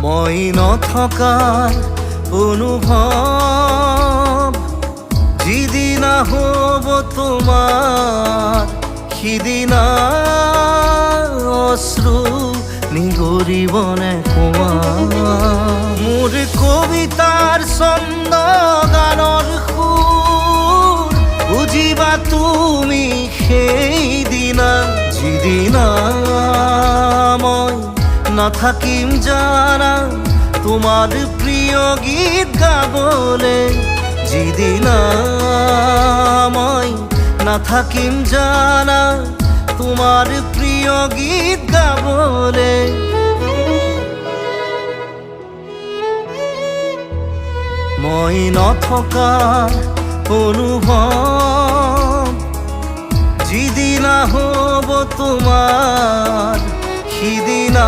মই নথকাৰ অনুভৱ যিদিনা হ'ব তোমাৰ সিদিনা অশ্ৰু নিগৰিবনে কোৱা মোৰ কবিতাৰ ছন্দ গানৰ সুৰ বুজিবা তুমি সেইদিনা যিদিনা মই নাথাকিম জানা তোমার প্রিয় গীত গাবলে যিদিনা মই নাথাকিম জানা তোমার প্রিয় গীত গাবলে মই নথকাৰ অনুভৱ যিদিনা হ'ব তোমাৰ সিদিনা